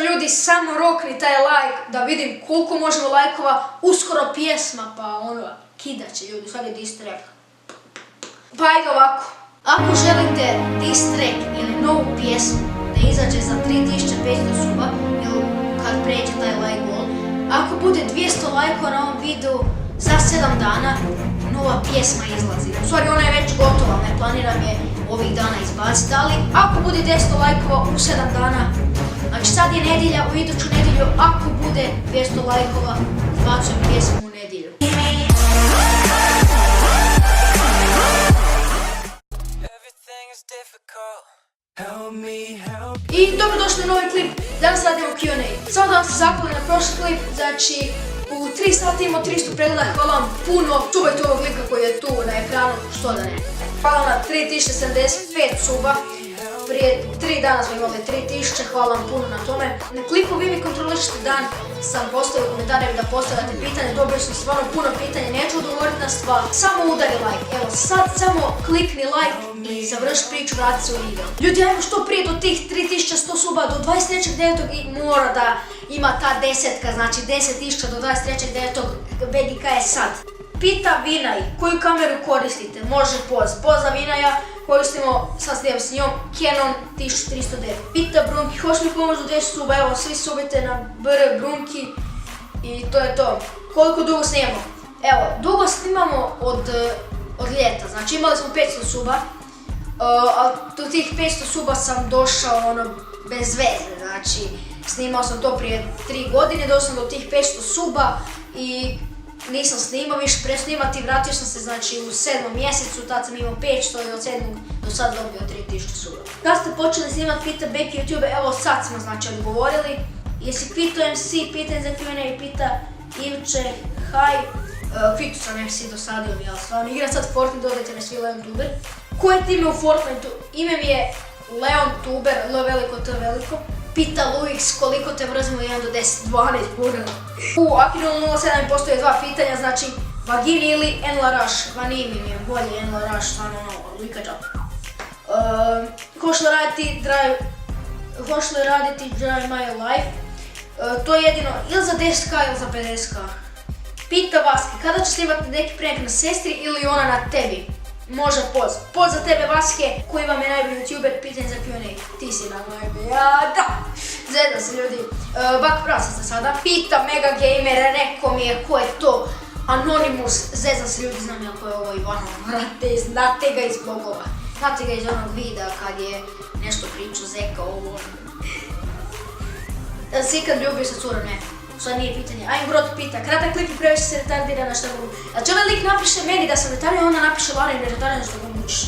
ljudi, samo rokni taj like da vidim koliko možemo lajkova. Uskoro pjesma, pa ono, kidat će ljudi, sad je diss track. Pa ajde ovako. Ako želite diss track ili novu pjesmu da izađe za 3500 suba, ili kad pređe taj like goal, ako bude 200 lajkova na ovom videu, za 7 dana nova pjesma izlazi. U stvari ona je već gotova, ne planiram je ovih dana izbaciti, ali ako bude 10 lajkova u 7 dana, znači sad je nedjelja, u iduću nedjelju, ako bude 200 lajkova, izbacujem pjesmu u nedjelju. I dobrodošli u novi klip, danas radimo Q&A. Samo da vam se zahvalim na prošli klip, znači u 3 sati imamo 300 pregleda, hvala vam puno. Čuvajte ovog lika koji je tu na ekranu, što da ne. Hvala na 3075 suba, prije 3 dana smo imali 3000, hvala vam puno na tome. Na klipu vi mi kontrolišete dan, sam postavio komentare da postavljate pitanje, dobili smo stvarno puno pitanja, neću odgovoriti na sva. Samo udari like, evo sad samo klikni like i završi priču, vrati se u video. Ljudi, ajmo što prije do tih 3100 suba, do 23.9. i mora da ima ta desetka, znači 10.000 do 23.9. BGK je sad. Pita Vinaj, koju kameru koristite? Može poz. Poz za Vinaja, koristimo, sad snimam s njom, Canon 1309. Pita Brunki, hoćeš mi pomoći do 200 suba? Evo, svi subite na BR Brunki i to je to. Koliko dugo snimamo? Evo, dugo snimamo od ljeta, znači imali smo 500 suba, ali do tih 500 suba sam došao ono bez veze, znači snimao sam to prije 3 godine, došao sam do tih 500 suba i nisam snimao više presnimati, vratio sam se znači u 7. mjesecu, tad sam imao 500 i od 7. do sad dobio 3000 suba. Kad ste počeli snimati, pita Beki YouTube, evo sad smo znači odgovorili. Jesi pitao MC, pitanje za Q&A, pita Ivče, haj. Kvitu sam MC dosadio mi, ali stvarno igram sad Fortnite, dodajte me svi LeonTuber. Koje ti ime u Fortniteu? Ime mi je LeonTuber, L veliko, T veliko. Pita Luix, koliko te mrzimo 1 do 10, 12 puno. U Akino 07 postoje 2 pitanja, znači Vagini ili Enla Rush. Vanimi mi je bolje Enla Rush, stvarno ono, lika džap. Hoćeš li raditi Drive My Life? To je jedino ili za 10k ili za 50k. Pita Vaski, kada ćeš snimati neki prank na sestri ili ona na tebi? Može poz. Poz za tebe Vaske, koji vam je najbolji YouTuber, pitanje za Q&A. Ti si najbolji, ja da! Zedam se ljudi. Bak prasa se sada. Pita Mega Gamer, rekao mi je ko je to. Anonymous, zezam se ljudi, znam ja ko je ovo Ivano, vrate, znate ga iz blogova. Znate ga iz onog videa kad je nešto pričao Zeka ovo. Da si ikad ljubio sa curom, ne? Sad nije pitanje. Ajm Grot pita, kratak klip i previše se retardira na šta mogu. A če ovaj lik napiše meni da sam retardiran, onda napiše Lara i ne retardiran što ga mučiš.